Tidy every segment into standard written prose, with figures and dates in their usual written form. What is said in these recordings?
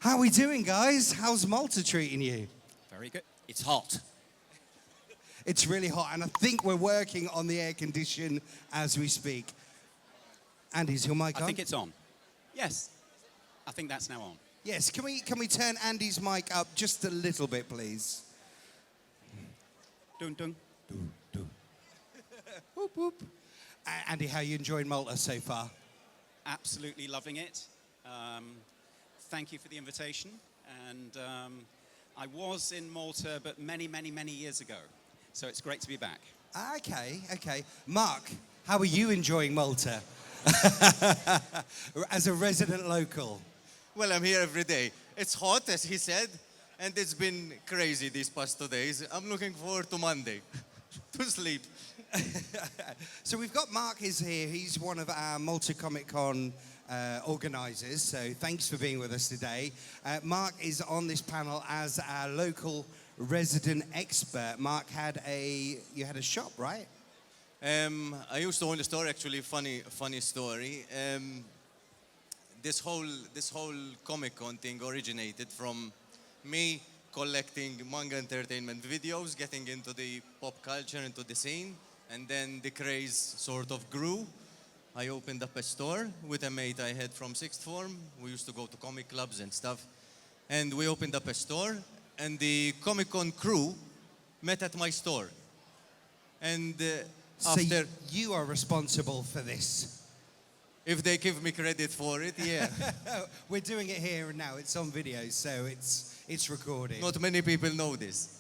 How are we doing, guys? How's Malta treating you? Very good. It's hot. It's really hot, and I think we're working on the air condition as we speak. Andy, is your mic on? I think it's on. Yes. I think that's now on. Yes, can we turn Andy's mic up just a little bit, please? Dun dun. Whoop, whoop. Andy, how are you enjoying Malta so far? Absolutely loving it. Thank you for the invitation. And I was in Malta, but many, many, many years ago. So it's great to be back. Okay. Mark, how are you enjoying Malta? As a resident local. Well, I'm here every day. It's hot, as he said, and it's been crazy these past 2 days. I'm looking forward to Monday, to sleep. So we've got Mark is here. He's one of our Malta Comic Con organisers, so thanks for being with us today. Mark is on this panel as our local resident expert. Mark you had a shop, right? I used to own a store, actually. Funny story. This whole Comic Con thing originated from me collecting manga entertainment videos, getting into the pop culture, into the scene, and then the craze sort of grew. I opened up a store with a mate I had from sixth form. We used to go to comic clubs and stuff, and we opened up a store, and the Comic Con crew met at my store. And So you are responsible for this. if they give me credit for it, yeah. We're doing it here and now. It's on video, so it's recorded. Not many people know this.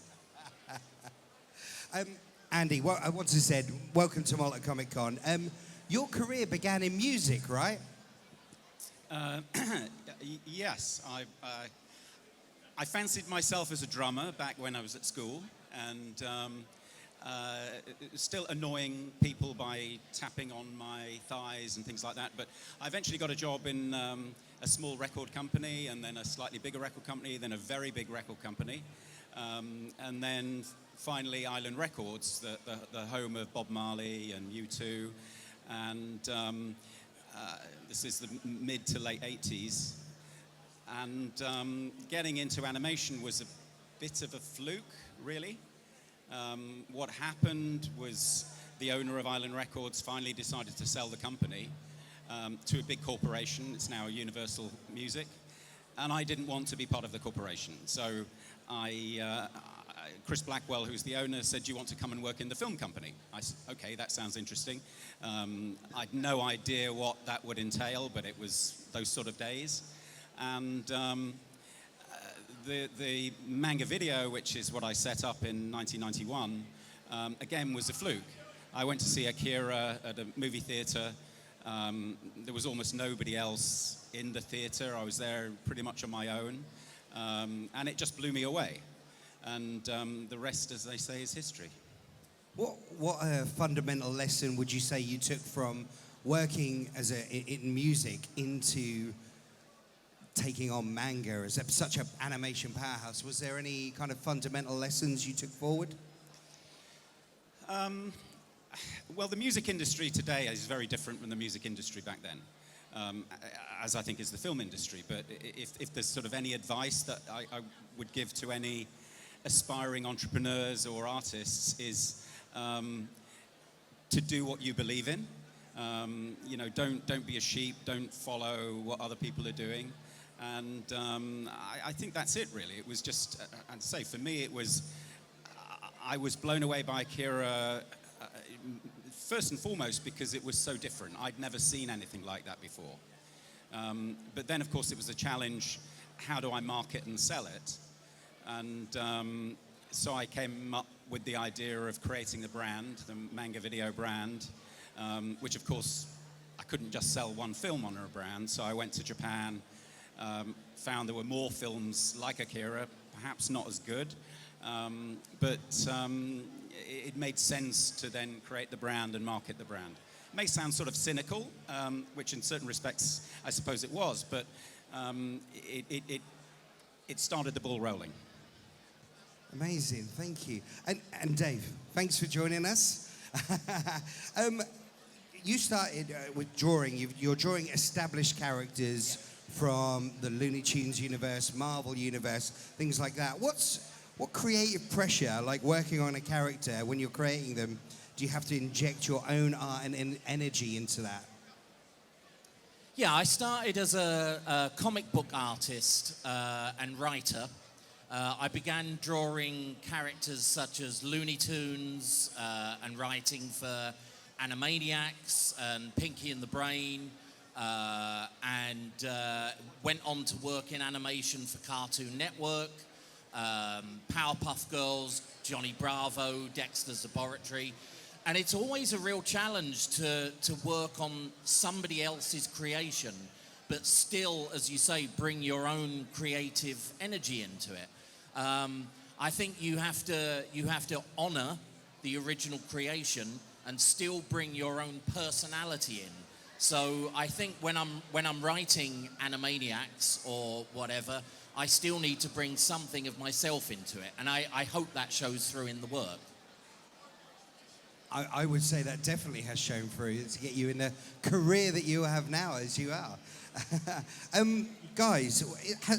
Andy, what I want to say, welcome to Malta Comic Con. Your career began in music, right? Yes. I fancied myself as a drummer back when I was at school, and still annoying people by tapping on my thighs and things like that. But I eventually got a job in a small record company, and then a slightly bigger record company, then a very big record company. And then finally Island Records, the home of Bob Marley and U2. And this is the mid to late 80s. And getting into animation was a bit of a fluke, really. What happened was the owner of Island Records finally decided to sell the company to a big corporation. It's now Universal Music. And I didn't want to be part of the corporation. So Chris Blackwell, who's the owner, said, "Do you want to come and work in the film company?" I said, "Okay, that sounds interesting." I had no idea what that would entail, but it was those sort of days. And the Manga video, which is what I set up in 1991, again was a fluke. I went to see Akira at a movie theater. There was almost nobody else in the theater. I was there pretty much on my own, and it just blew me away. And the rest, as they say, is history. What a fundamental lesson would you say you took from working in music into taking on manga as such an animation powerhouse? Was there any kind of fundamental lessons you took forward? Well, the music industry today is very different from the music industry back then, as I think is the film industry. But if there's sort of any advice that I would give to any aspiring entrepreneurs or artists is to do what you believe in. Don't be a sheep. Don't follow what other people are doing. And I think that's it, really. It was just, I'd say for me, I was blown away by Akira, first and foremost, because it was so different. I'd never seen anything like that before. But then, of course, it was a challenge. How do I market and sell it? And so I came up with the idea of creating the brand, the Manga Video brand, which, of course, I couldn't just sell one film on a brand. So I went to Japan, found there were more films like Akira, perhaps not as good, but it made sense to then create the brand and market the brand. It may sound sort of cynical, which in certain respects I suppose it was, but it started the ball rolling. Amazing, thank you. And Dave, thanks for joining us. You started with drawing. You're drawing established characters from the Looney Tunes universe, Marvel universe, things like that. What creative pressure, like working on a character, when you're creating them, do you have to inject your own art and energy into that? Yeah, I started as a comic book artist and writer. I began drawing characters such as Looney Tunes and writing for Animaniacs and Pinky and the Brain, and went on to work in animation for Cartoon Network, Powerpuff Girls, Johnny Bravo, Dexter's Laboratory. And it's always a real challenge to work on somebody else's creation, but still, as you say, bring your own creative energy into it. I think you have to honor the original creation and still bring your own personality in. So I think when I'm writing Animaniacs or whatever, I still need to bring something of myself into it, and I hope that shows through in the work. I would say that definitely has shown through to get you in the career that you have now, as you are. Guys,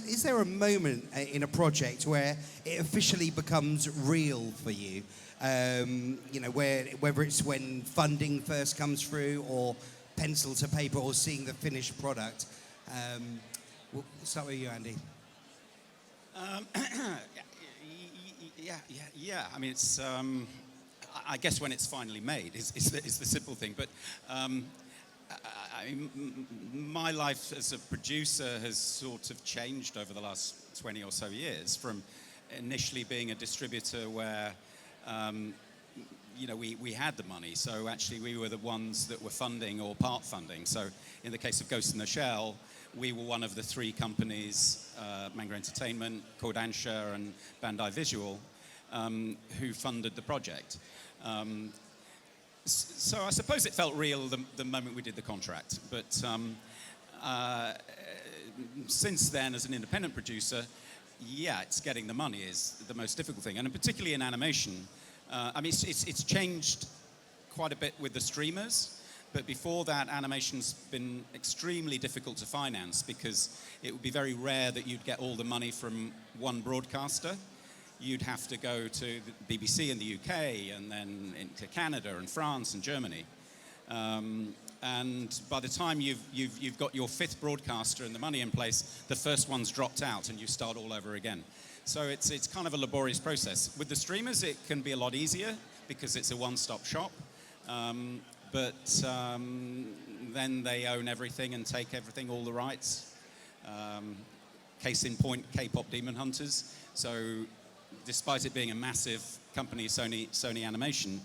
is there a moment in a project where it officially becomes real for you? You know, whether it's when funding first comes through, or pencil to paper, or seeing the finished product. We'll start with you, Andy. Yeah. I mean, it's. I guess when it's finally made is the simple thing. But I mean, my life as a producer has sort of changed over the last 20 or so years, from initially being a distributor where, you know, we had the money. So actually we were the ones that were funding or part funding. So in the case of Ghost in the Shell, we were one of the three companies, Manga Entertainment, Kodansha and Bandai Visual, who funded the project. So I suppose it felt real the moment we did the contract. But since then, as an independent producer, yeah, it's getting the money is the most difficult thing. And particularly in animation, I mean, it's changed quite a bit with the streamers. But before that, animation's been extremely difficult to finance, because it would be very rare that you'd get all the money from one broadcaster. You'd have to go to the BBC in the UK, and then into Canada and France and Germany. And by the time you've got your fifth broadcaster and the money in place, the first one's dropped out and you start all over again. So it's kind of a laborious process. With the streamers, it can be a lot easier because it's a one-stop shop. But then they own everything and take everything, all the rights. Case in point, K-pop Demon Hunters. So despite it being a massive company, Sony Animation,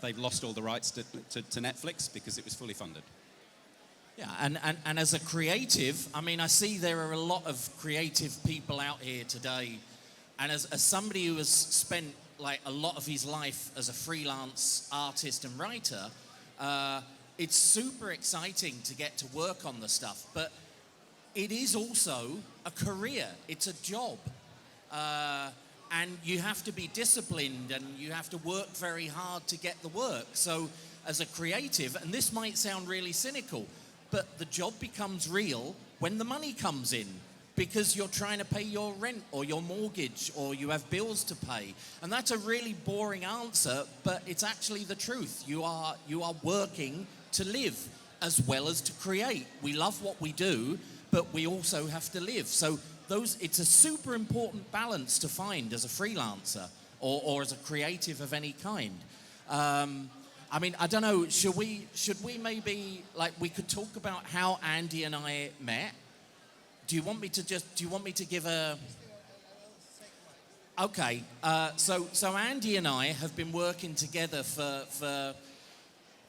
they've lost all the rights to Netflix because it was fully funded. Yeah, and as a creative, I mean, I see there are a lot of creative people out here today, and as somebody who has spent like a lot of his life as a freelance artist and writer, it's super exciting to get to work on the stuff, but it is also a career, it's a job. And you have to be disciplined, and you have to work very hard to get the work. So as a creative, and this might sound really cynical, but the job becomes real when the money comes in, because you're trying to pay your rent or your mortgage, or you have bills to pay. And that's a really boring answer, but it's actually the truth. You are working to live as well as to create. We love what we do, but we also have to live. So it's a super important balance to find as a freelancer or as a creative of any kind. I mean, I don't know, should we maybe, like, we could talk about how Andy and I met? Do you want me to give a... Okay, so Andy and I have been working together for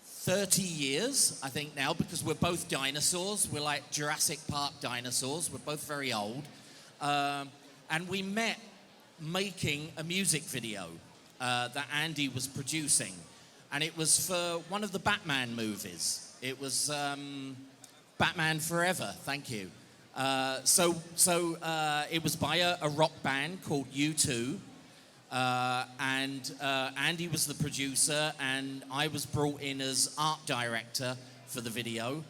30 years, I think now, because we're both dinosaurs. We're like Jurassic Park dinosaurs. We're both very old. And we met making a music video that Andy was producing. And it was for one of the Batman movies. It was Batman Forever, thank you. So it was by a rock band called U2. And Andy was the producer, and I was brought in as art director for the video.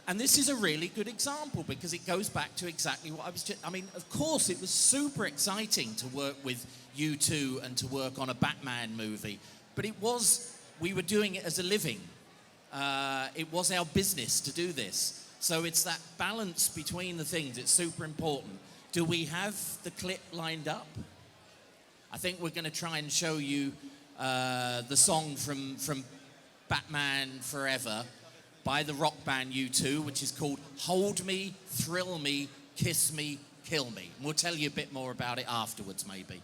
And this is a really good example because it goes back to exactly what I was I mean, of course, it was super exciting to work with U2 and to work on a Batman movie, but we were doing it as a living. It was our business to do this. So it's that balance between the things. It's super important. Do we have the clip lined up? I think we're going to try and show you the song from Batman Forever by the rock band U2, which is called Hold Me, Thrill Me, Kiss Me, Kill Me. And we'll tell you a bit more about it afterwards, maybe.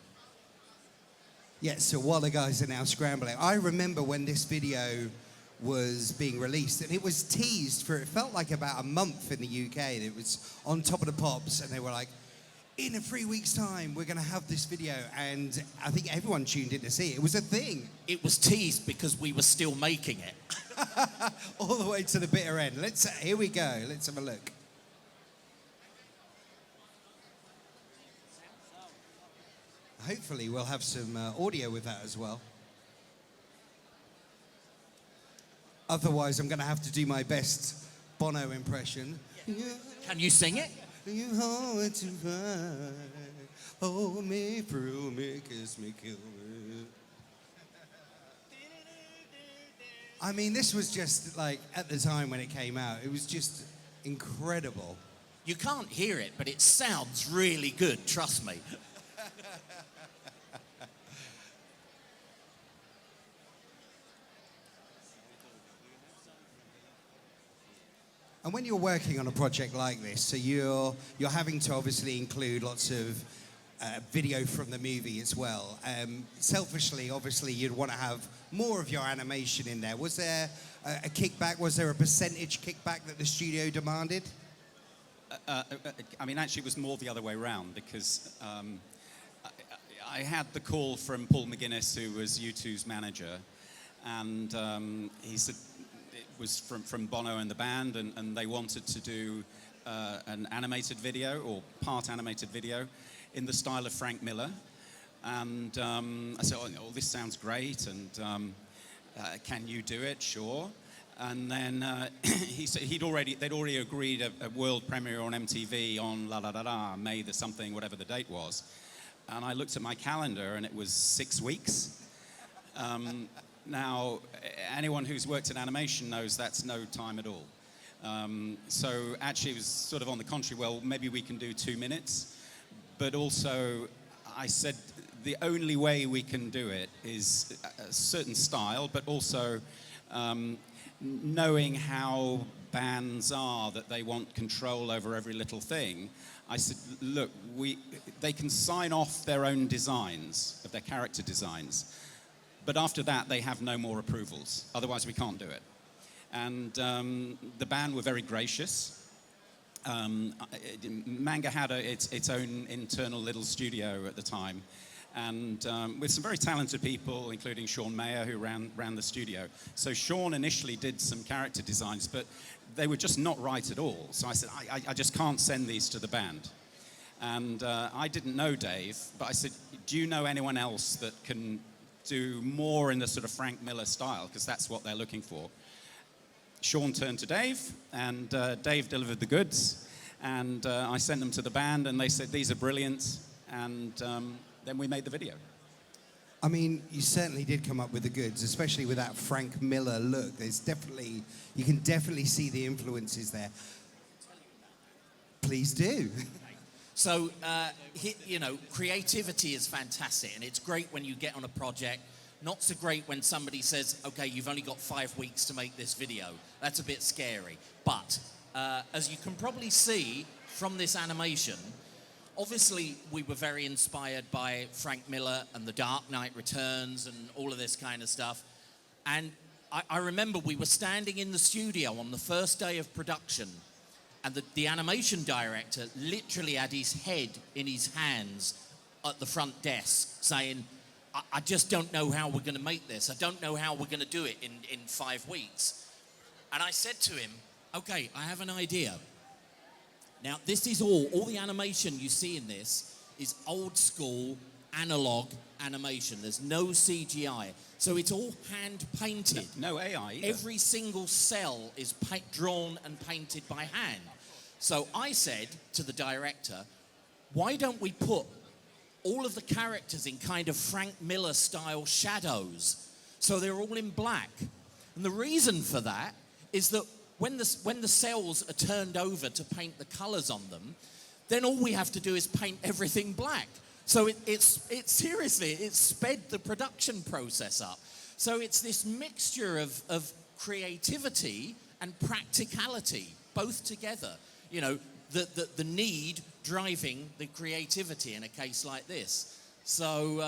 Yeah, so while the guys are now scrambling, I remember when this video was being released, and it was teased for, it felt like about a month in the UK, and it was on Top of the Pops, and they were like, in 3 weeks' time, we're going to have this video, and I think everyone tuned in to see it. It was a thing. It was teased because we were still making it. All the way to the bitter end. Here we go. Let's have a look. Hopefully we'll have some audio with that as well. Otherwise, I'm going to have to do my best Bono impression. Can you sing it? You hold to find, hold me, thrill me, kiss me, kill me. I mean, this was just like, at the time when it came out, it was just incredible. You can't hear it, but it sounds really good, trust me. And when you're working on a project like this, so you're having to obviously include lots of video from the movie as well. Selfishly, obviously, you'd want to have more of your animation in there. Was there a kickback? Was there a percentage kickback that the studio demanded? I mean, actually, it was more the other way around because I had the call from Paul McGuinness, who was U2's manager, and he said, was from Bono and the band, and they wanted to do an animated video, or part animated video, in the style of Frank Miller. And I said, oh, this sounds great, and can you do it? Sure. And then he said they'd already agreed a world premiere on MTV on May the something, whatever the date was. And I looked at my calendar, and it was 6 weeks. Now, anyone who's worked in animation knows that's no time at all. So actually, it was sort of on the contrary, well, maybe we can do 2 minutes. But also, I said, the only way we can do it is a certain style, but also knowing how bands are, that they want control over every little thing. I said, look, they can sign off their own designs, of their character designs. But after that, they have no more approvals. Otherwise, we can't do it. And the band were very gracious. Manga had its own internal little studio at the time, and with some very talented people, including Sean Mayer, who ran the studio. So Sean initially did some character designs, but they were just not right at all. So I said, I just can't send these to the band. And I didn't know Dave, but I said, do you know anyone else that can do more in the sort of Frank Miller style, because that's what they're looking for. Sean turned to Dave, and Dave delivered the goods, and I sent them to the band, and they said, these are brilliant, and then we made the video. I mean, you certainly did come up with the goods, especially with that Frank Miller look. You can definitely see the influences there. Please do. So, creativity is fantastic, and it's great when you get on a project. Not so great when somebody says, okay, you've only got 5 weeks to make this video. That's a bit scary. But as you can probably see from this animation, obviously we were very inspired by Frank Miller and The Dark Knight Returns and all of this kind of stuff. And I remember we were standing in the studio on the first day of production, and the animation director literally had his head in his hands at the front desk saying, I just don't know how we're going to make this. I don't know how we're going to do it in 5 weeks. And I said to him, okay, I have an idea. Now, this is all the animation you see in this is old school analog animation. There's no CGI. So it's all hand painted. No AI either. Every single cell is drawn and painted by hand. So I said to the director, why don't we put all of the characters in kind of Frank Miller style shadows so they're all in black? And the reason for that is that when the cells are turned over to paint the colors on them, then all we have to do is paint everything black. So it's seriously, it's sped the production process up. So it's this mixture of creativity and practicality, both together. You know, the need driving the creativity in a case like this. So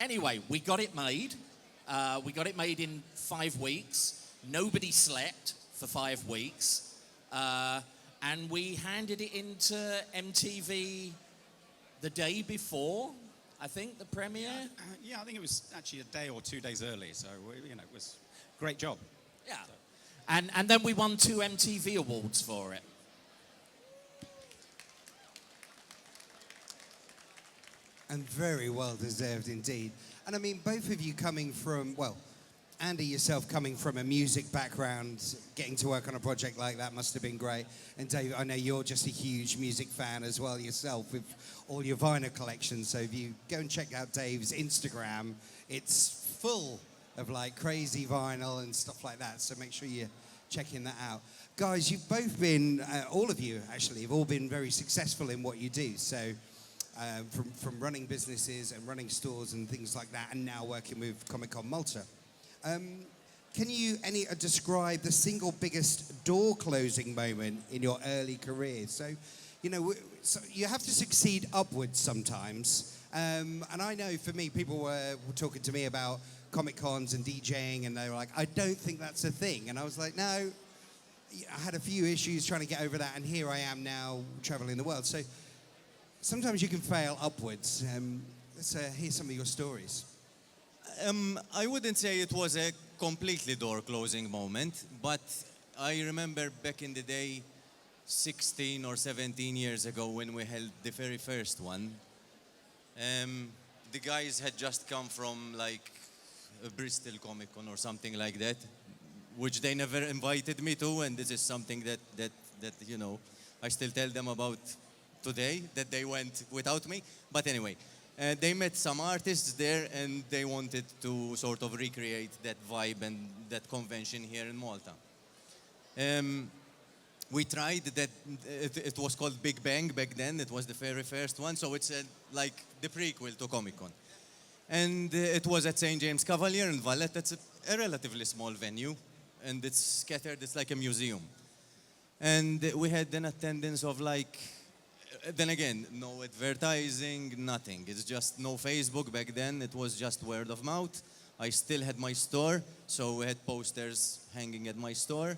anyway, we got it made. We got it made in 5 weeks. Nobody slept for 5 weeks. And we handed it into MTV the day before, I think, the premiere. Yeah, I think it was actually a day or 2 days early. So, you know, it was a great job. Yeah. And then we won 2 MTV awards for it. And very well deserved indeed. And I mean, both of you coming from, well, Andy, yourself coming from a music background, getting to work on a project like that must have been great. And Dave, I know you're just a huge music fan as well yourself with all your vinyl collections. So if you go and check out Dave's Instagram, it's full of like crazy vinyl and stuff like that. So make sure you're checking that out. Guys, you've both been, all of you actually, have all been very successful in what you do. So from running businesses and running stores and things like that, and now working with Comic Con Malta. Can you describe the single biggest door closing moment in your early career? So, you know, so you have to succeed upwards sometimes. And I know for me, people were talking to me about Comic Cons and DJing, and they were like, I don't think that's a thing. And I was like, no, I had a few issues trying to get over that, and here I am now traveling the world. So sometimes you can fail upwards. Let's hear some of your stories. I wouldn't say it was a completely door-closing moment, but I remember back in the day, 16 or 17 years ago when we held the very first one, the guys had just come from like a Bristol Comic Con or something like that, which they never invited me to, and this is something that you know, I still tell them about today, that they went without me. But anyway, they met some artists there, and they wanted to sort of recreate that vibe and that convention here in Malta. We tried that, it was called Big Bang back then, it was the very first one, so it's like the prequel to Comic Con. And it was at St. James Cavalier in Valette. It's a relatively small venue, and it's scattered, it's like a museum. And we had an attendance of like, then again, no advertising, nothing. It's just no Facebook back then. It was just word of mouth. I still had my store, so we had posters hanging at my store.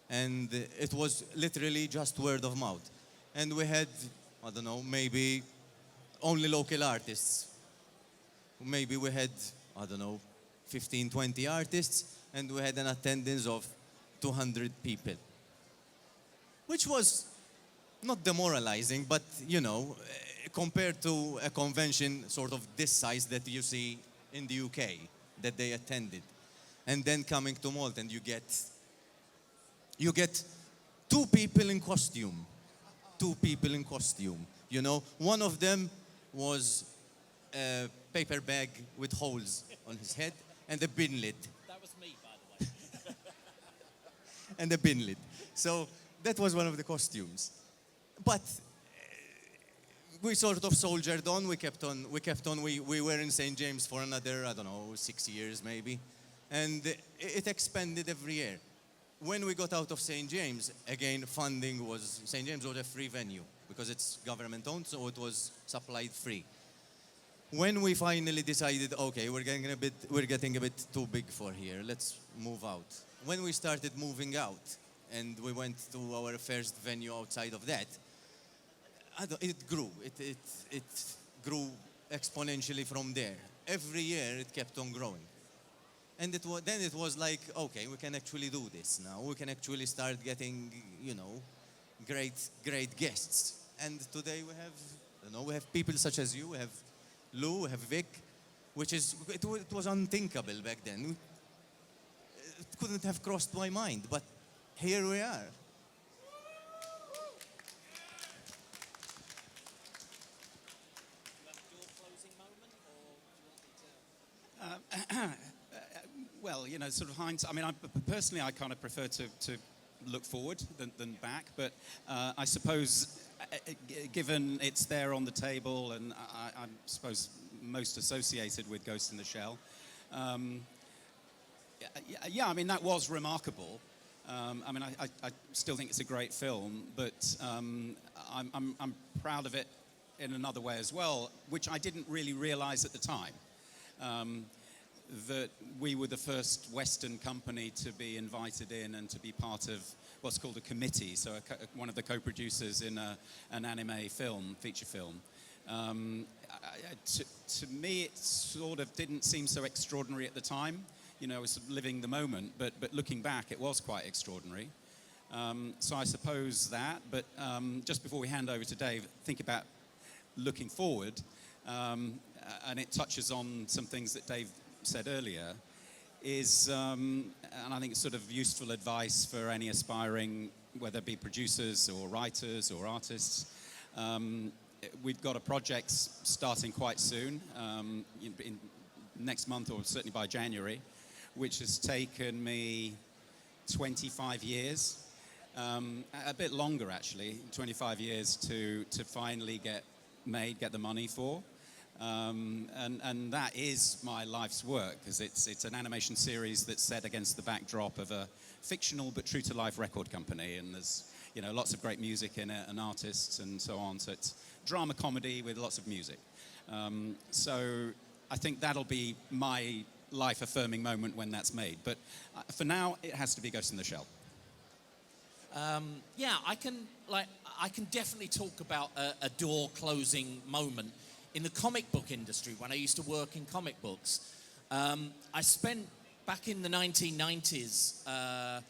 And it was literally just word of mouth. And we had, I don't know, maybe only local artists. Maybe we had, I don't know, 15, 20 artists, and we had an attendance of 200 people. Which was not demoralizing, but, you know, compared to a convention sort of this size that you see in the UK, that they attended. And then coming to Malta, and you get 2 people in costume. 2 people in costume, you know. One of them was a paper bag with holes on his head and a bin lid. That was me, by the way. And a bin lid. So that was one of the costumes. But we sort of soldiered on. We kept on. We were in St. James for another, I don't know, 6 years maybe. And it expanded every year. When we got out of St. James, again, funding was, St. James was a free venue because it's government owned, so it was supplied free. When we finally decided, okay, we're getting a bit too big for here, let's move out. When we started moving out and we went to our first venue outside of that, it grew. It grew exponentially from there. Every year it kept on growing. And then it was like, okay, we can actually do this now. We can actually start getting, you know, great guests. And today we have people such as you. We have Lou, have Vic, it was unthinkable back then. It couldn't have crossed my mind, but here we are. Well, you know, sort of hindsight. I mean, personally, I kind of prefer to look forward than back. But I suppose, given it's there on the table, and I suppose most associated with Ghost in the Shell, yeah, I mean, that was remarkable. I mean, I still think it's a great film, but I'm proud of it in another way as well, which I didn't really realize at the time. That we were the first Western company to be invited in and to be part of what's called a committee, so one of the co-producers in an anime film, feature film. To me, it sort of didn't seem so extraordinary at the time. You know, I was living the moment, but looking back, it was quite extraordinary. So I suppose that, but just before we hand over to Dave, think about looking forward, and it touches on some things that Dave said earlier, is, and I think it's sort of useful advice for any aspiring, whether it be producers or writers or artists. We've got a project starting quite soon, in next month or certainly by January, which has taken me 25 years, a bit longer actually, 25 years to finally get the money for. And that is my life's work, because it's an animation series that's set against the backdrop of a fictional but true-to-life record company, and there's, you know, lots of great music in it and artists and so on. So it's drama comedy with lots of music. So I think that'll be my life-affirming moment when that's made. But for now, it has to be Ghost in the Shell. Yeah, I can definitely talk about a door closing moment in the comic book industry when I used to work in comic books. I spent back in the 1990s,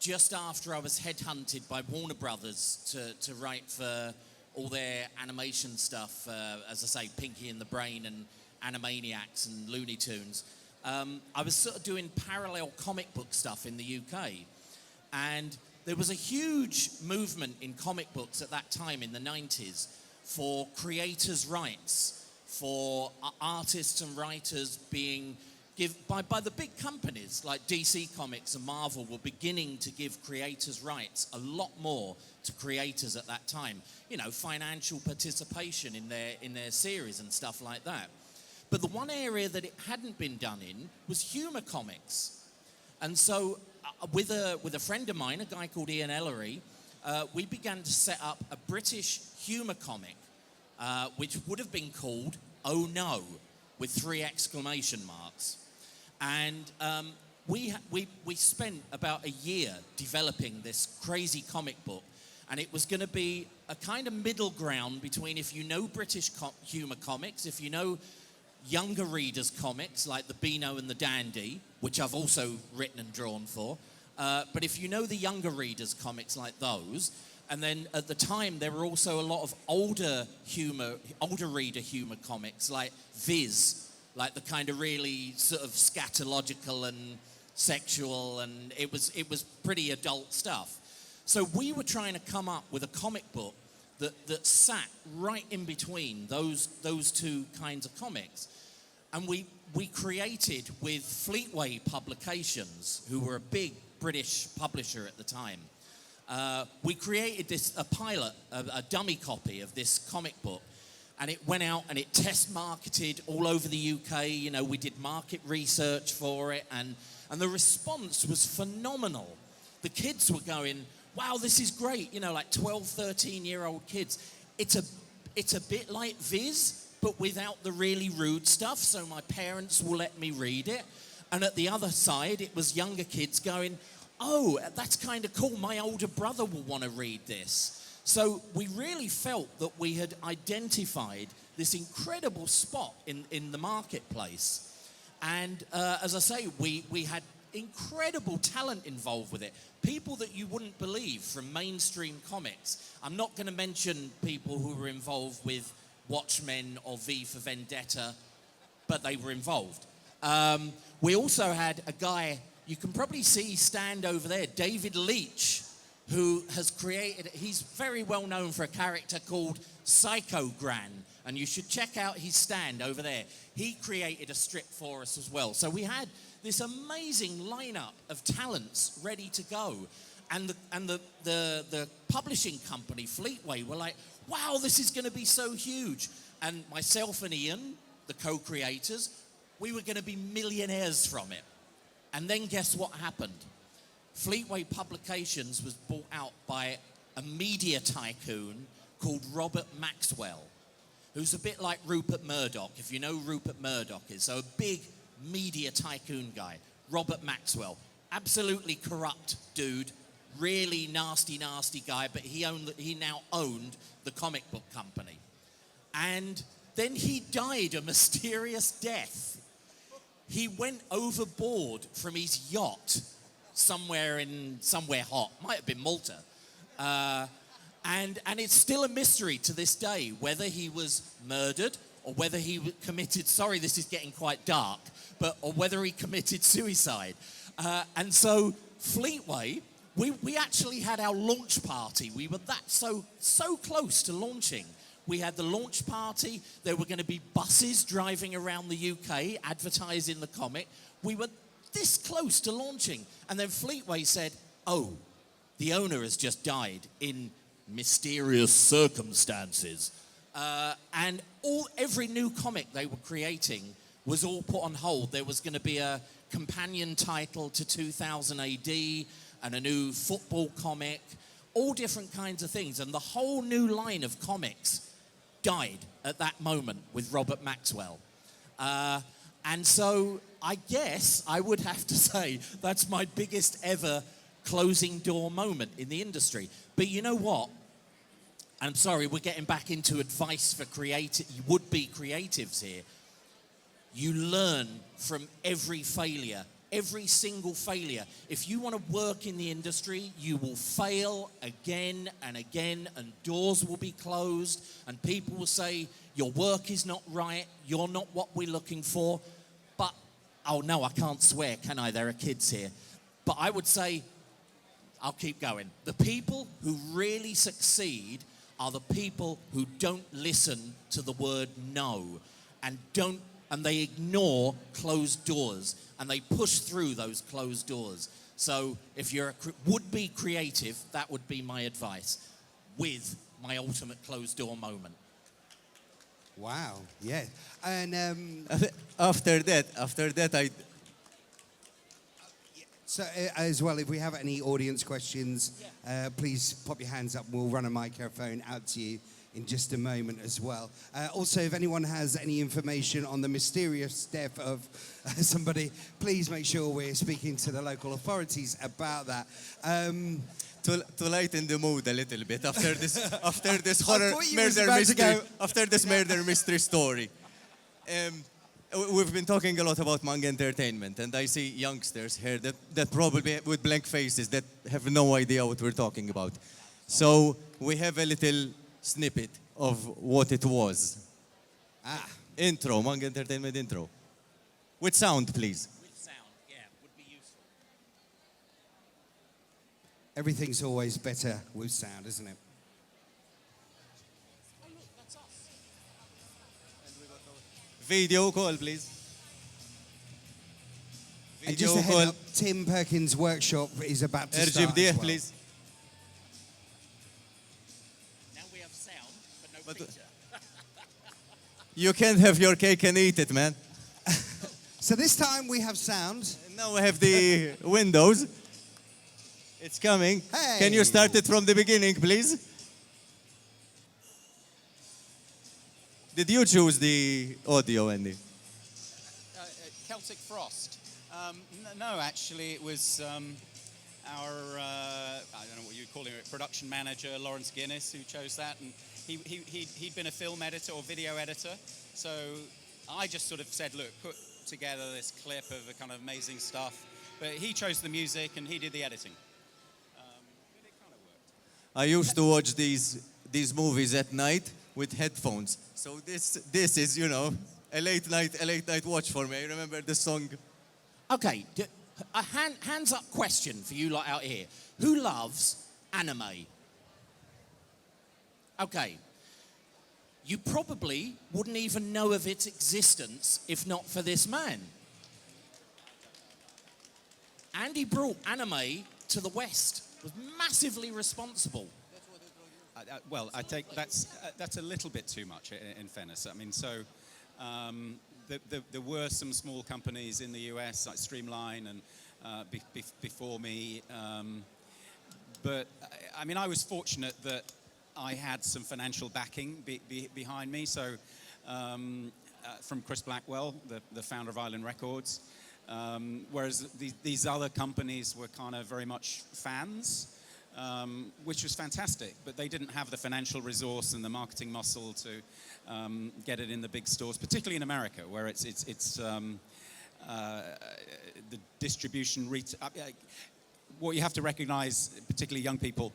just after I was headhunted by Warner Brothers to write for all their animation stuff, as I say, Pinky and the Brain and Animaniacs and Looney Tunes. I was sort of doing parallel comic book stuff in the UK. And there was a huge movement in comic books at that time in the 90s for creators' rights, for artists and writers being by the big companies like DC Comics and Marvel were beginning to give creators' rights a lot more to creators at that time. You know, financial participation in their series and stuff like that. But the one area that it hadn't been done in was humor comics. And so with a friend of mine, a guy called Ian Ellery, we began to set up a British humor comic, which would have been called Oh No, with 3 exclamation marks. And we spent about a year developing this crazy comic book, and it was going to be a kind of middle ground between, if you know British humor comics, if you know younger readers comics like the Beano and the Dandy, which I've also written and drawn for, but if you know the younger readers comics like those, and then at the time there were also a lot of older reader humor comics like Viz, like the kind of really sort of scatological and sexual, and it was pretty adult stuff. So we were trying to come up with a comic book that sat right in between those 2 kinds of comics. And we created with Fleetway Publications, who were a big British publisher at the time, we created a pilot, a dummy copy of this comic book. And it went out and it test marketed all over the UK. You know, we did market research for it, and the response was phenomenal. The kids were going, wow, this is great. You know, like 12, 13-year-old kids. It's a bit like Viz, but without the really rude stuff, so my parents will let me read it. And at the other side, it was younger kids going, oh, that's kind of cool. My older brother will want to read this. So we really felt that we had identified this incredible spot in the marketplace. And as I say, we had incredible talent involved with it. People that you wouldn't believe from mainstream comics. I'm not going to mention people who were involved with Watchmen or V for Vendetta, but they were involved. We also had a guy, you can probably see stand over there, David Leitch, who has created, he's very well known for a character called Psycho Gran, and you should check out his stand over there. He created a strip for us as well. So we had this amazing lineup of talents ready to go. And the publishing company, Fleetway, were like, wow, this is going to be so huge. And myself and Ian, the co-creators, we were going to be millionaires from it. And then guess what happened? Fleetway Publications was bought out by a media tycoon called Robert Maxwell, who's a bit like Rupert Murdoch, if you know who Rupert Murdoch is. So a big media tycoon guy, Robert Maxwell. Absolutely corrupt dude, really nasty, nasty guy, but he now owned the comic book company. And then he died a mysterious death. He went overboard from his yacht somewhere hot, might have been Malta. And it's still a mystery to this day whether he was murdered or whether he committed, sorry, this is getting quite dark, or whether he committed suicide. And so Fleetway, we actually had our launch party. We were so close to launching. We had the launch party. There were going to be buses driving around the UK advertising the comic. We were this close to launching. And then Fleetway said, oh, the owner has just died in mysterious circumstances. And every new comic they were creating was all put on hold. There was going to be a companion title to 2000 AD and a new football comic, all different kinds of things. And the whole new line of comics died at that moment with Robert Maxwell. And so I guess I would have to say that's my biggest ever closing door moment in the industry. But you know what? I'm sorry, we're getting back into advice for would-be creatives here. You learn from every failure, every single failure. If you want to work in the industry, you will fail again and again, and doors will be closed, and people will say, your work is not right, you're not what we're looking for. But, oh no, I can't swear, can I? There are kids here. But I would say, I'll keep going. The people who really succeed are the people who don't listen to the word no, and they ignore closed doors, and they push through those closed doors. So if you're a would-be creative, that would be my advice, with my ultimate closed door moment. Wow, yeah. And After that, so as well, if we have any audience questions, please pop your hands up. We'll run a microphone out to you in just a moment as well. Also, if anyone has any information on the mysterious death of somebody, please make sure we're speaking to the local authorities about that. to lighten the mood a little bit after this horror thought you was murder about to mystery, go- after this murder mystery story. We've been talking a lot about Manga entertainment, and I see youngsters here that probably with blank faces that have no idea what we're talking about. So we have a little snippet of what it was. Intro, Manga entertainment intro. With sound, please. With sound, yeah, would be useful. Everything's always better with sound, isn't it? Oh, look, that's us. Video call, please. And just a head up, Tim Perkins' workshop is about to start as well. please. Now we have sound, but no picture. You can't have your cake and eat it, man. So this time we have sound. Now we have the windows. It's coming. Hey. Can you start it from the beginning, please? Did you choose the audio, Andy? Celtic Frost. No, actually, it was our, I don't know what you'd call him, production manager, Lawrence Guinness, who chose that. And he'd been a film editor or video editor. So I just sort of said, look, put together this clip of a kind of amazing stuff. But he chose the music and he did the editing. But it kind of worked. I used to watch these movies at night with headphones. So this is, you know, a late night watch for me. I remember the song. Okay, a hands up question for you lot out here. Who loves anime? Okay. You probably wouldn't even know of its existence if not for this man. Andy brought anime to the West, was massively responsible. Well, I take that's a little bit too much in fairness. I mean, so there were some small companies in the US like Streamline and before me, but I mean, I was fortunate that I had some financial backing behind me. So from Chris Blackwell, the founder of Island Records, whereas these other companies were kind of very much fans. Which was fantastic, but they didn't have the financial resource and the marketing muscle to get it in the big stores, particularly in America, where it's the distribution. What you have to recognize, particularly young people,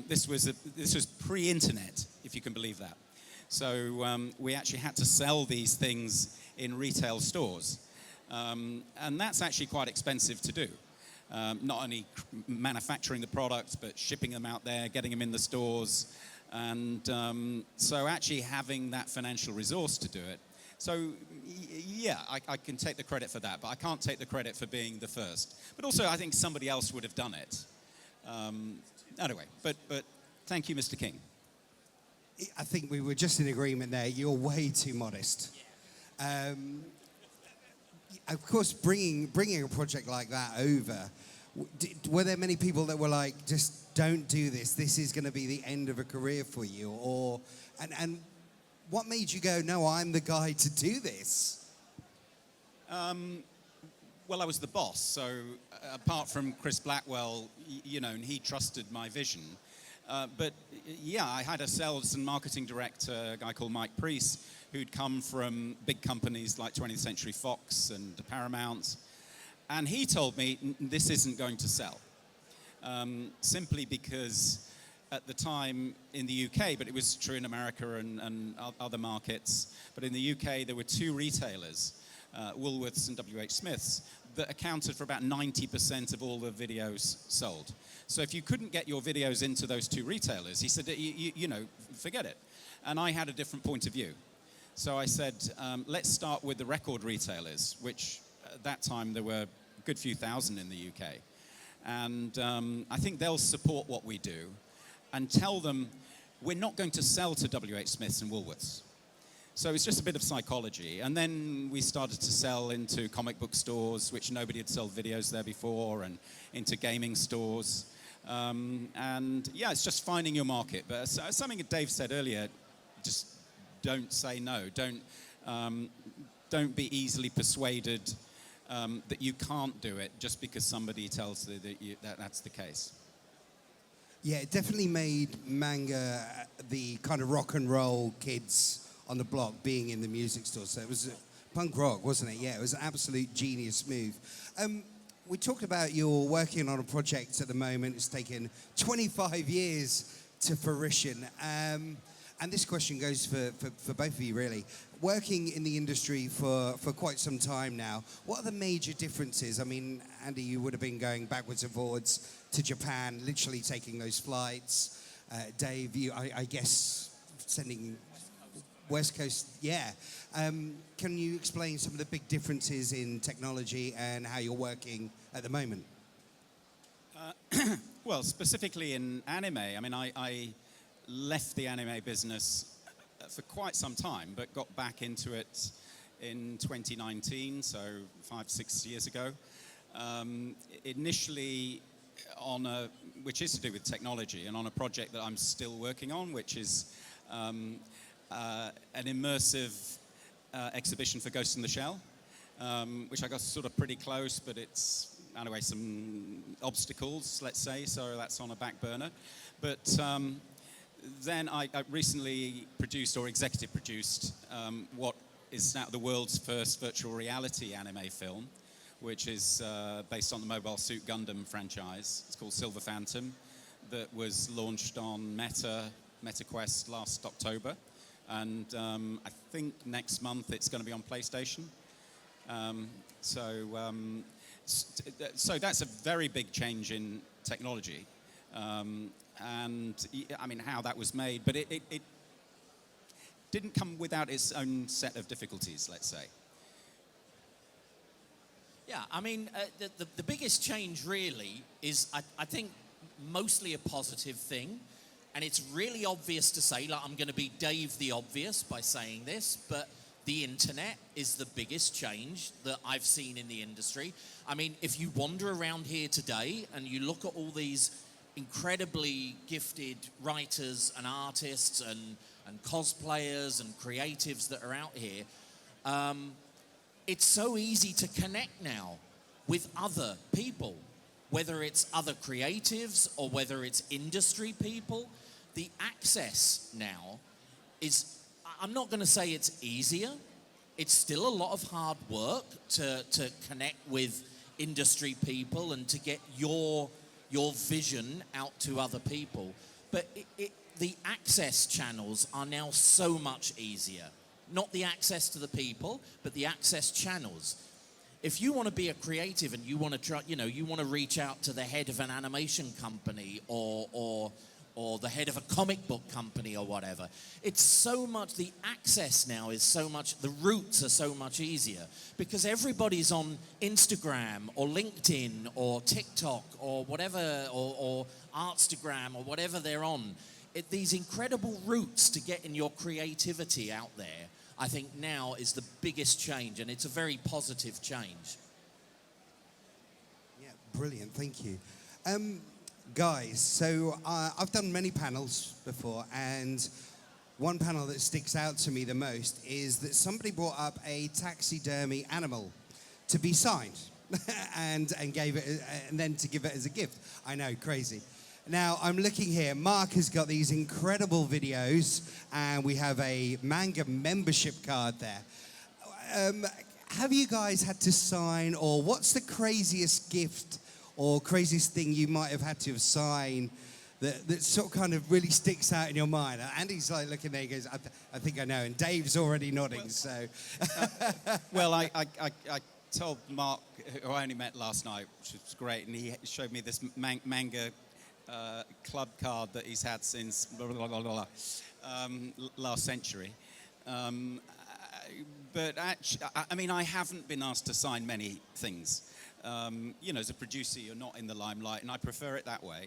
this was pre-internet, if you can believe that. So we actually had to sell these things in retail stores, and that's actually quite expensive to do. Not only manufacturing the products, but shipping them out there, getting them in the stores. And so actually having that financial resource to do it. So, yeah, I can take the credit for that, but I can't take the credit for being the first. But also, I think somebody else would have done it. Anyway, but thank you, Mr. King. I think we were just in agreement there. You're way too modest. Of course, bringing a project like that over, were there many people that were like, just don't do this, this is going to be the end of a career for you? And what made you go, no, I'm the guy to do this? Well, I was the boss, so apart from Chris Blackwell, you know, and he trusted my vision. But yeah, I had a sales and marketing director, a guy called Mike Priest, who'd come from big companies like 20th Century Fox and Paramount. And he told me, this isn't going to sell. Simply because at the time in the UK, but it was true in America and other markets, but in the UK there were two retailers, Woolworths and WH Smith's, that accounted for about 90% of all the videos sold. So if you couldn't get your videos into those two retailers, he said, you know, forget it. And I had a different point of view. So I said, let's start with the record retailers, which at that time there were a good few thousand in the UK. And I think they'll support what we do and tell them we're not going to sell to WH Smith's and Woolworths. So it's just a bit of psychology. And then we started to sell into comic book stores, which nobody had sold videos there before, and into gaming stores. And yeah, it's just finding your market. But something that Dave said earlier, just don't say no. Don't be easily persuaded that you can't do it just because somebody tells you that that's the case. Yeah, it definitely made Manga the kind of rock and roll kids on the block being in the music store. So it was punk rock, wasn't it? Yeah, it was an absolute genius move. We talked about you're working on a project at the moment. It's taken 25 years to fruition. And this question goes for both of you, really. Working in the industry for quite some time now, what are the major differences? I mean, Andy, you would have been going backwards and forwards to Japan, literally taking those flights. Dave, I guess, sending West Coast, yeah. Can you explain some of the big differences in technology and how you're working at the moment? Well, specifically in anime, I mean, I left the anime business for quite some time, but got back into it in 2019, so 5-6 years ago. Initially which is to do with technology, and on a project that I'm still working on, which is an immersive exhibition for Ghost in the Shell, which I got sort of pretty close, but it's, anyway, some obstacles, let's say, so that's on a back burner. But then I recently produced or executive produced what is now the world's first virtual reality anime film, which is based on the Mobile Suit Gundam franchise. It's called Silver Phantom, that was launched on MetaQuest last October. And I think next month it's going to be on PlayStation. So that's a very big change in technology. And I mean, how that was made, but it didn't come without its own set of difficulties, let's say. Yeah, I mean, the biggest change really is, I think, mostly a positive thing. And it's really obvious to say, like, I'm going to be Dave the Obvious by saying this, but the internet is the biggest change that I've seen in the industry. I mean, if you wander around here today and you look at all these incredibly gifted writers and artists and cosplayers and creatives that are out here, it's so easy to connect now with other people, whether it's other creatives or whether it's industry people. The access now is, I'm not going to say it's easier. It's still a lot of hard work to connect with industry people and to get your vision out to other people. But the access channels are now so much easier. Not the access to the people, but the access channels. If you want to be a creative and you want to try, you want to reach out to the head of an animation company or the head of a comic book company or whatever, it's so much, the access now is so much, the routes are so much easier because everybody's on Instagram or LinkedIn or TikTok or whatever, or Artstagram or whatever they're on. These incredible routes to getting your creativity out there, I think now is the biggest change, and it's a very positive change. Yeah, brilliant, thank you. Guys, so I've done many panels before, and one panel that sticks out to me the most is that somebody brought up a taxidermy animal to be signed and gave it, and then to give it as a gift. I know, crazy. Now, I'm looking here. Mark has got these incredible videos, and we have a Manga membership card there. Have you guys had to sign, or what's the craziest gift or craziest thing you might have had to have signed that sort of kind of really sticks out in your mind? Andy's like looking there, he goes, I think I know, and Dave's already nodding, so. Well, I told Mark, who I only met last night, which was great, and he showed me this Manga club card that he's had since last century. But actually, I mean, I haven't been asked to sign many things. As a producer, you're not in the limelight, and I prefer it that way.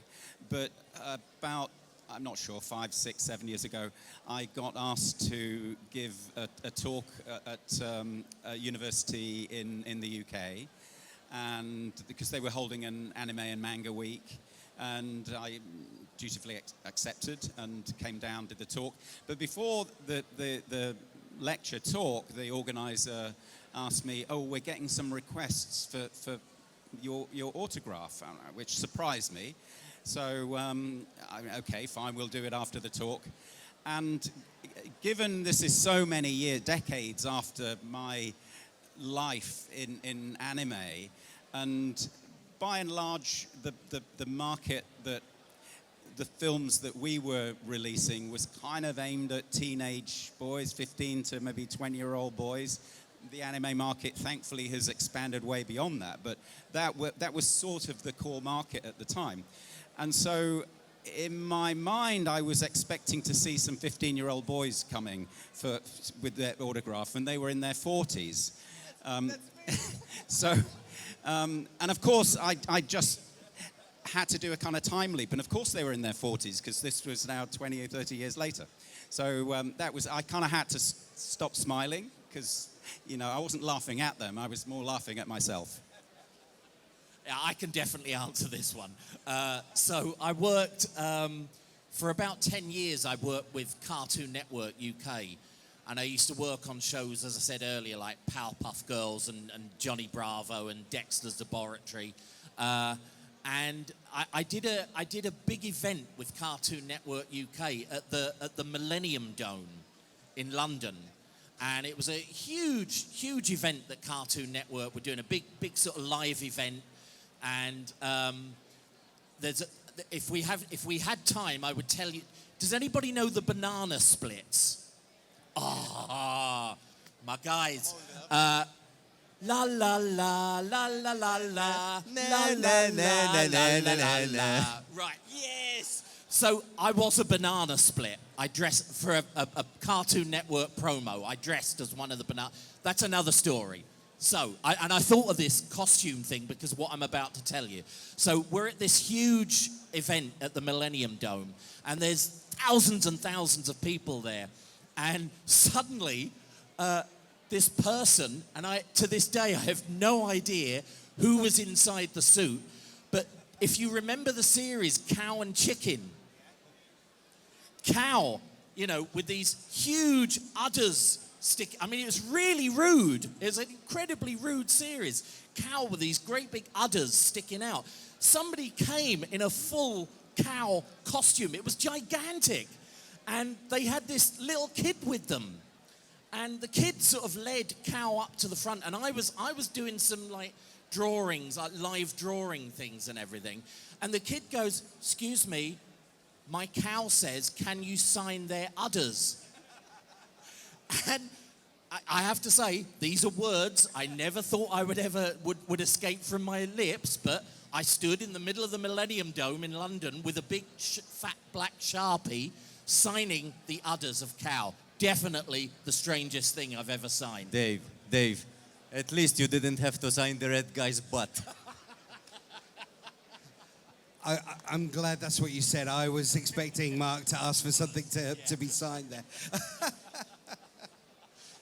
But about, I'm not sure, 5, 6, 7 years ago, I got asked to give a talk at a university in the UK, and because they were holding an anime and manga week, and I dutifully accepted and came down, did the talk. But before the lecture talk, the organizer asked me, we're getting some requests for your autograph, which surprised me. So, okay, fine, we'll do it after the talk. And given this is so many decades after my life in anime, and by and large, the market that the films that we were releasing was kind of aimed at teenage boys, 15 to maybe 20-year-old boys. The anime market, thankfully, has expanded way beyond that, but that was sort of the core market at the time. And so, in my mind, I was expecting to see some 15-year-old boys coming with their autograph, and they were in their 40s. And of course, I just had to do a kind of time leap, and of course they were in their 40s, because this was now 20 or 30 years later. So I kind of had to stop smiling, because I wasn't laughing at them, I was more laughing at myself. Yeah, I can definitely answer this one. So I worked, for about 10 years, I worked with Cartoon Network UK. And I used to work on shows, as I said earlier, like Powerpuff Girls and Johnny Bravo and Dexter's Laboratory. And I did a big event with Cartoon Network UK at the Millennium Dome in London. And it was a huge event that Cartoon Network were doing, a big sort of live event. And if we had time, I would tell you. Does anybody know the banana splits? my guys. La la la la la la la la la la la la. Right, yes. So I was a banana split. I dressed for a Cartoon Network promo. I dressed as one of the banana. That's another story. So, I thought of this costume thing because what I'm about to tell you. So we're at this huge event at the Millennium Dome, and there's thousands and thousands of people there. And suddenly, this person, and to this day I have no idea who was inside the suit, but if you remember the series Cow and Chicken, Cow, you know, with these huge udders I mean, it was really rude. It was an incredibly rude series. Cow with these great big udders sticking out. Somebody came in a full cow costume. It was gigantic. And they had this little kid with them. And the kid sort of led Cow up to the front. And I was doing some like drawings, like live drawing things and everything. And the kid goes, "Excuse me, my cow says, can you sign their udders?" And I have to say, these are words I never thought I would ever would escape from my lips, but I stood in the middle of the Millennium Dome in London with a big fat black Sharpie signing the udders of Cow. Definitely the strangest thing I've ever signed. Dave, at least you didn't have to sign the red guy's butt. I'm glad that's what you said. I was expecting Mark to ask for something to be signed there.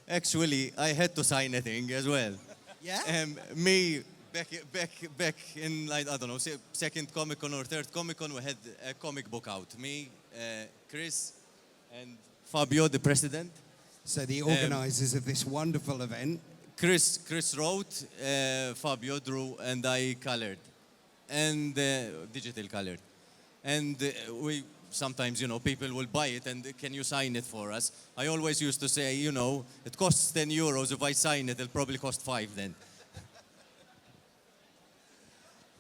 Actually, I had to sign a thing as well. Yeah? Me, back in, like, I don't know, second Comic Con or third Comic Con, we had a comic book out. Me, Chris, and Fabio, the president. So the organizers of this wonderful event. Chris wrote, Fabio drew, and I colored. And digital colored. And we sometimes, you know, people will buy it and can you sign it for us? I always used to say, you know, it costs 10 euros. If I sign it, it'll probably cost 5 then.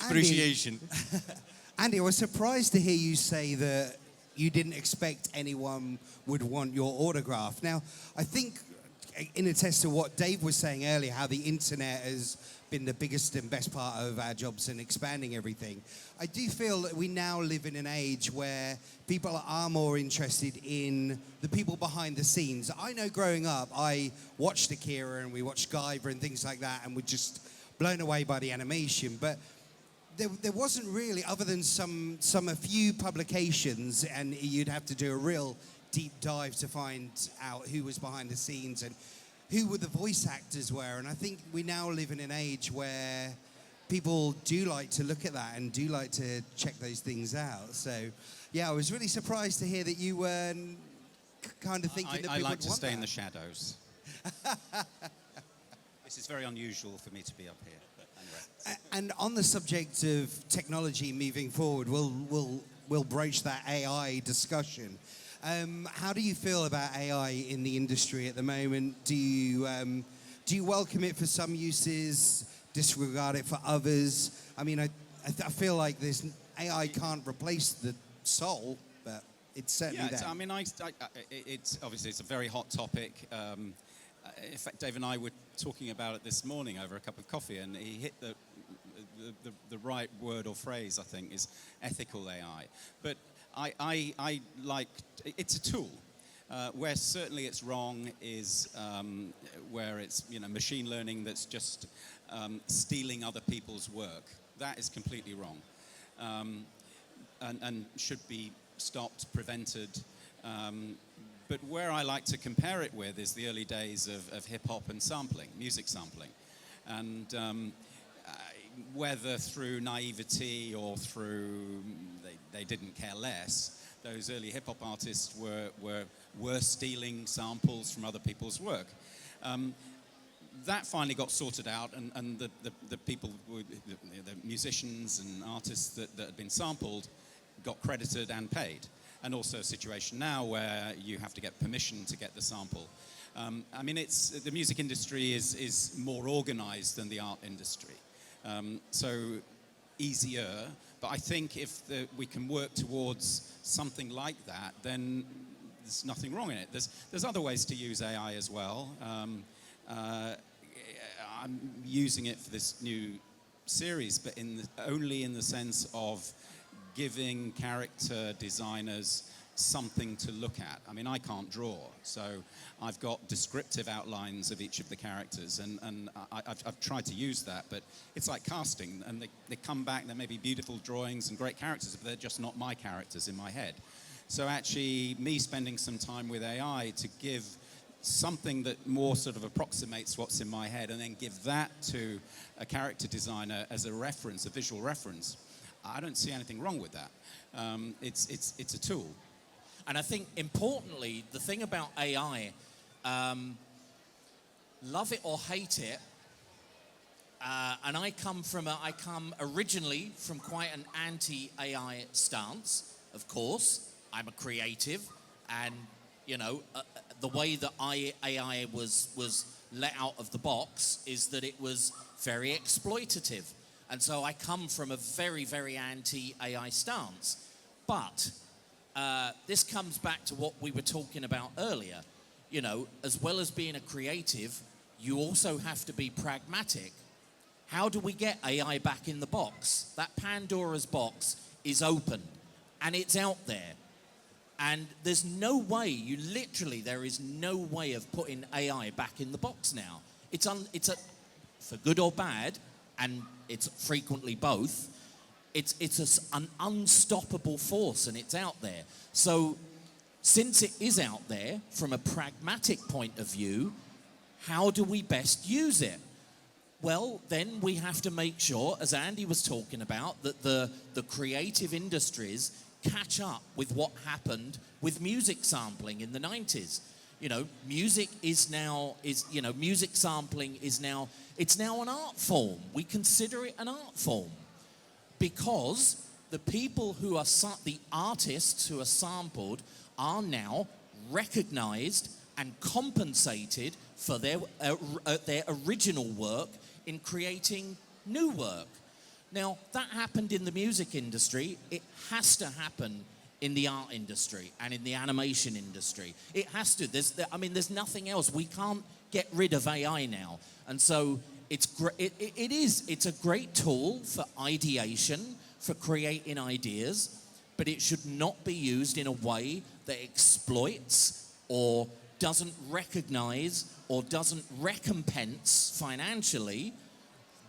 Appreciation. Andy, I was surprised to hear you say that you didn't expect anyone would want your autograph. Now, I think in attest to what Dave was saying earlier, how the internet has been the biggest and best part of our jobs in expanding everything. I do feel that we now live in an age where people are more interested in the people behind the scenes. I know growing up, I watched Akira and we watched Guyver and things like that, and were just blown away by the animation. But there wasn't really, other than a few publications, and you'd have to do a real deep dive to find out who was behind the scenes and who the voice actors were. And I think we now live in an age where people do like to look at that and do like to check those things out. So, yeah, I was really surprised to hear that you weren't kind of thinking that I people like would to want stay that. in the shadows. This is very unusual for me to be up here. But anyway. And on the subject of technology moving forward, we'll broach that AI discussion. How do you feel about AI in the industry at the moment? Do you welcome it for some uses, disregard it for others? I mean, I feel like AI can't replace the soul, but it's certainly there. I mean, it's obviously it's a very hot topic. In fact, Dave and I were talking about it this morning over a cup of coffee, and he hit the right word or phrase, I think, is ethical AI. But I like, it's a tool. Where certainly it's wrong is where it's, you know, machine learning that's just stealing other people's work. That is completely wrong, and should be stopped, prevented. But where I like to compare it with is the early days of hip-hop and sampling, music sampling. And whether through naivety or through they didn't care less, those early hip-hop artists were stealing samples from other people's work. That finally got sorted out, and the people, the musicians and artists that had been sampled got credited and paid. And also a situation now where you have to get permission to get the sample. I mean, the music industry is more organized than the art industry. So easier, but I think if we can work towards something like that, then there's nothing wrong in it. There's other ways to use AI as well. I'm using it for this new series, but only in the sense of giving character designers something to look at. I mean, I can't draw, so I've got descriptive outlines of each of the characters, and I've tried to use that, but it's like casting, and they come back, there may be beautiful drawings and great characters, but they're just not my characters in my head. So actually, me spending some time with AI to give something that more sort of approximates what's in my head, and then give that to a character designer as a reference, a visual reference, I don't see anything wrong with that. It's a tool. And I think, importantly, the thing about AI, love it or hate it, and I come originally from quite an anti-AI stance, of course. I'm a creative, and, you know, the way that AI was let out of the box is that it was very exploitative. And so I come from a very, very anti-AI stance. But this comes back to what we were talking about earlier. You know, as well as being a creative, you also have to be pragmatic. How do we get AI back in the box? That Pandora's box is open, and it's out there. And there's no way, there is no way of putting AI back in the box now. It's for good or bad, and it's frequently both. It's an unstoppable force, and it's out there. So since it is out there, from a pragmatic point of view, how do we best use it? Well, then we have to make sure, as Andy was talking about, that the creative industries catch up with what happened with music sampling in the 90s. You know, music sampling is now an art form. We consider it an art form because the people who are, the artists who are sampled are now recognized and compensated for their original work in creating new work. Now, that happened in the music industry. It has to happen in the art industry and in the animation industry. It has to. There's nothing else. We can't get rid of AI now. And so it's a great tool for ideation, for creating ideas, but it should not be used in a way that exploits or doesn't recognize or doesn't recompense financially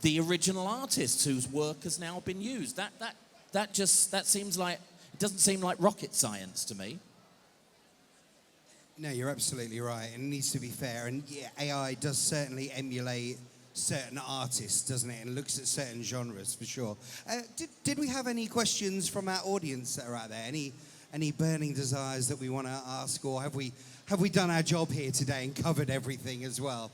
the original artists whose work has now been used. That seems like, it doesn't seem like rocket science to me. No, you're absolutely right. It needs to be fair. And yeah, AI does certainly emulate certain artists, doesn't it? And looks at certain genres for sure. Did we have any questions from our audience that are out there? Any burning desires that we want to ask, or have we done our job here today and covered everything as well?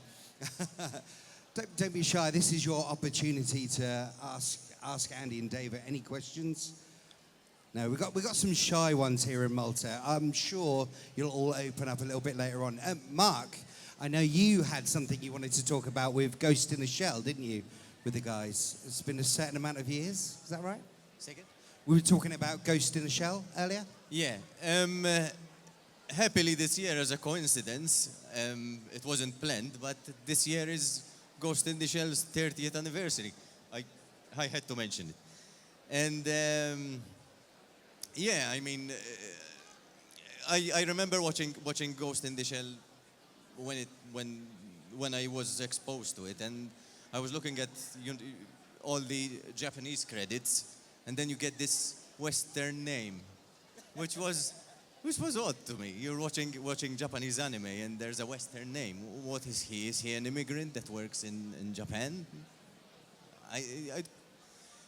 Don't be shy. This is your opportunity to ask Andy and David any questions. No, we've got some shy ones here in Malta. I'm sure you'll all open up a little bit later on. Mark, I know you had something you wanted to talk about with Ghost in the Shell, didn't you, with the guys? It's been a certain amount of years. Is that right? Second. We were talking about Ghost in the Shell earlier. Yeah. Happily this year, as a coincidence, it wasn't planned, but this year is Ghost in the Shell's 30th anniversary. I had to mention it. And yeah, I mean, I remember watching Ghost in the Shell when I was exposed to it, and I was looking at all the Japanese credits, and then you get this Western name, which was odd to me. You're watching Japanese anime, and there's a Western name. What is he? Is he an immigrant that works in Japan?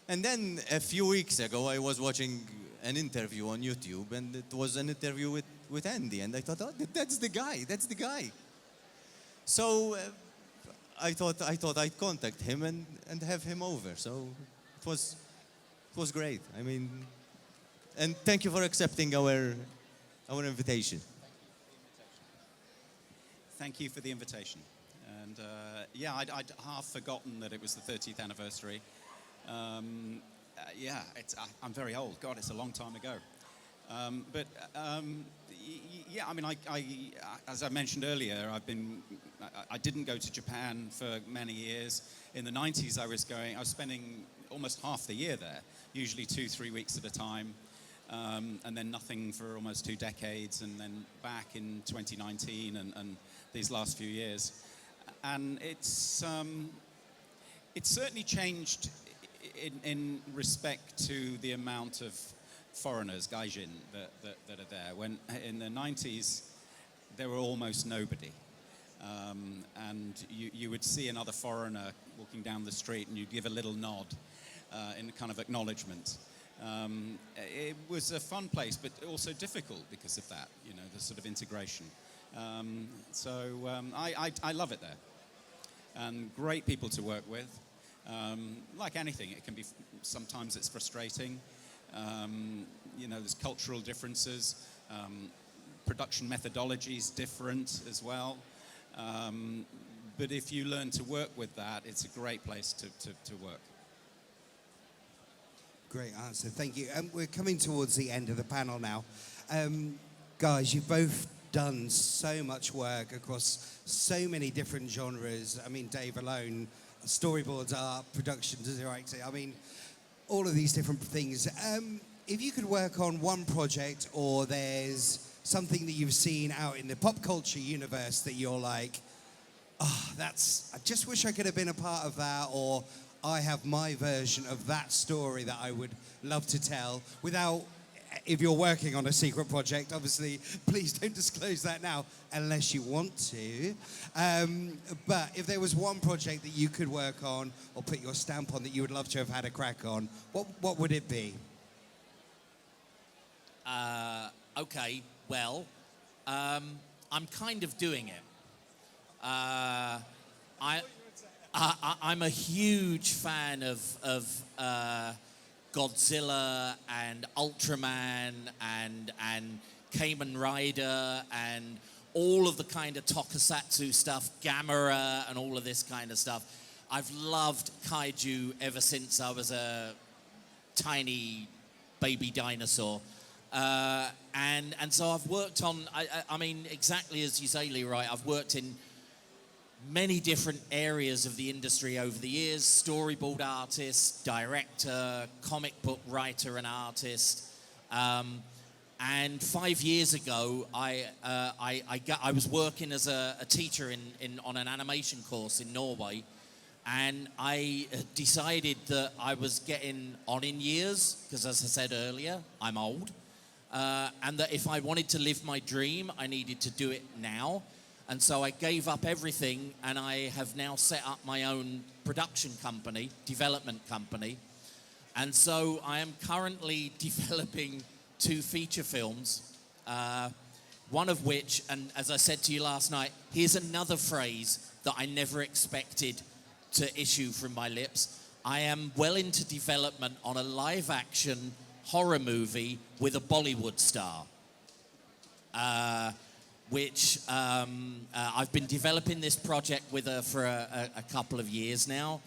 And then a few weeks ago, I was watching an interview on YouTube, and it was an interview with Andy, and I thought, oh, that's the guy. So I thought I'd contact him and have him over. So it was great. I mean, and thank you for accepting our invitation. Thank you for the invitation. And yeah, I'd half forgotten that it was the 30th anniversary. Yeah, I'm very old. God, it's a long time ago. But Yeah, I mean, as I mentioned earlier, I didn't go to Japan for many years. In the 90s, I was spending almost half the year there, usually 2-3 weeks at a time, and then nothing for almost 2 decades, and then back in 2019 and these last few years. And it's certainly changed in respect to the amount of foreigners, gaijin, that are there. When in the 90s, there were almost nobody. And you would see another foreigner walking down the street and you'd give a little nod in kind of acknowledgement. It was a fun place, but also difficult because of that, you know, the sort of integration. I love it there. And great people to work with. Like anything, it can be, sometimes it's frustrating. You know, there's cultural differences. Production methodology is different as well. But if you learn to work with that, it's a great place to work. Great answer, thank you. We're coming towards the end of the panel now. Guys, you've both done so much work across so many different genres. I mean, Dave alone, storyboards, art, production, directing. I mean, all of these different things. If you could work on one project, or there's something that you've seen out in the pop culture universe that you're like, oh, I just wish I could have been a part of that, or I have my version of that story that I would love to tell without, if you're working on a secret project, obviously, please don't disclose that now unless you want to. But if there was one project that you could work on or put your stamp on that you would love to have had a crack on, what would it be? Okay, well, I'm kind of doing it. I'm a huge fan of Godzilla and Ultraman and Kamen Rider and all of the kind of tokusatsu stuff, Gamera and all of this kind of stuff. I've loved kaiju ever since I was a tiny baby dinosaur. And so I've worked on, I mean, exactly as you say, Leroy, I've worked in many different areas of the industry over the years: storyboard artist, director, comic book writer and artist. And 5 years ago, I was working as a teacher on an animation course in Norway, and I decided that I was getting on in years, because as I said earlier, I'm old, and that if I wanted to live my dream, I needed to do it now. And so I gave up everything, and I have now set up my own production company, development company. And so I am currently developing 2 feature films, one of which, and as I said to you last night, here's another phrase that I never expected to issue from my lips. I am well into development on a live-action horror movie with a Bollywood star. Which I've been developing this project with her for a couple of years now,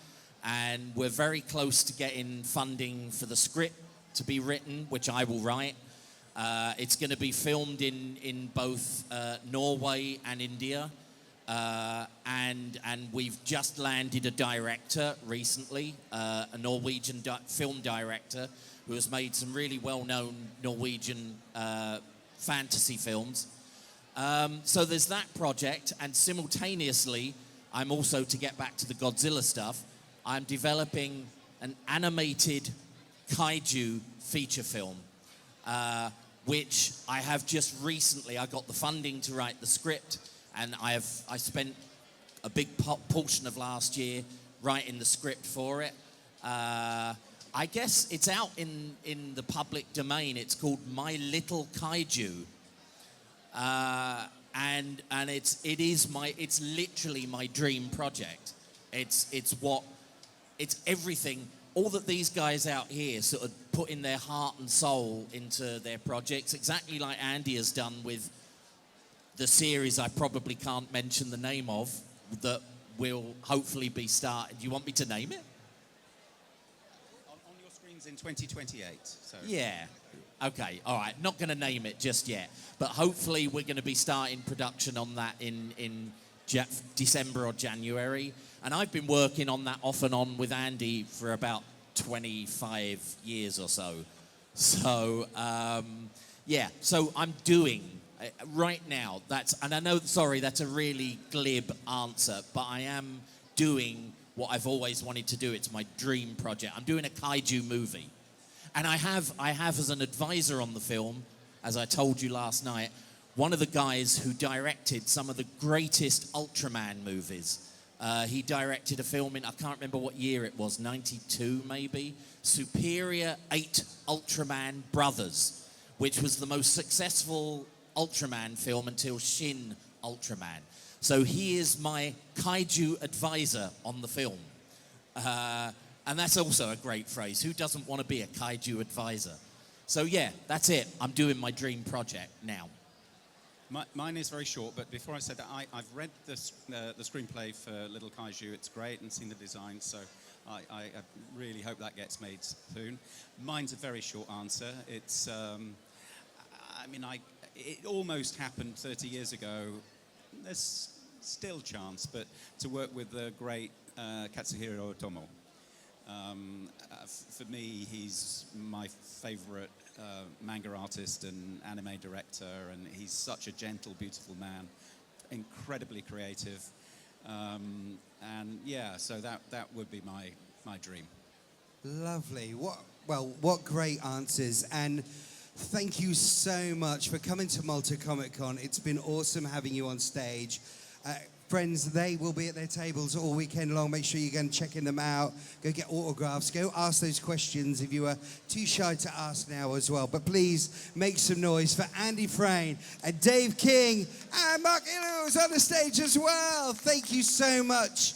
and we're very close to getting funding for the script to be written, which I will write. It's going to be filmed in both Norway and India, and we've just landed a director recently, a Norwegian film director who has made some really well-known Norwegian fantasy films. So there's that project, and simultaneously, I'm also, to get back to the Godzilla stuff, I'm developing an animated kaiju feature film, which I have just recently, I got the funding to write the script, and I spent a big portion of last year writing the script for it. I guess it's out in the public domain. It's called My Little Kaiju. And it's literally my dream project. It's everything. All that these guys out here sort of put in their heart and soul into their projects, exactly like Andy has done with the series I probably can't mention the name of, that will hopefully be started. Do you want me to name it? On your screens in 2028. So. Yeah. Okay, all right. Not going to name it just yet, but hopefully we're going to be starting production on that in December or January. And I've been working on that off and on with Andy for about 25 years or so. So, yeah, so I'm doing right now. And I know, sorry, that's a really glib answer, but I am doing what I've always wanted to do. It's my dream project. I'm doing a kaiju movie. And I have as an advisor on the film, as I told you last night, one of the guys who directed some of the greatest Ultraman movies. He directed a film in, I can't remember what year it was, 92 maybe, Superior 8 Ultraman Brothers, which was the most successful Ultraman film until Shin Ultraman. So he is my kaiju advisor on the film. And that's also a great phrase. Who doesn't want to be a kaiju advisor? So yeah, that's it. I'm doing my dream project now. Mine is very short, but before I said that, I've read the screenplay for Little Kaiju. It's great, and seen the design, so I really hope that gets made soon. Mine's a very short answer. It's, it almost happened 30 years ago. There's still chance, but to work with the great Katsuhiro Otomo. For me, he's my favorite manga artist and anime director, and he's such a gentle, beautiful man, incredibly creative, and yeah, so that would be my dream. Lovely. What great answers. And thank you so much for coming to Malta Comic Con. It's been awesome having you on stage. Friends, they will be at their tables all weekend long. Make sure you go and checking them out. Go get autographs. Go ask those questions if you are too shy to ask now as well. But please make some noise for Andy Frain and Dave King and Mark Ellul on the stage as well. Thank you so much.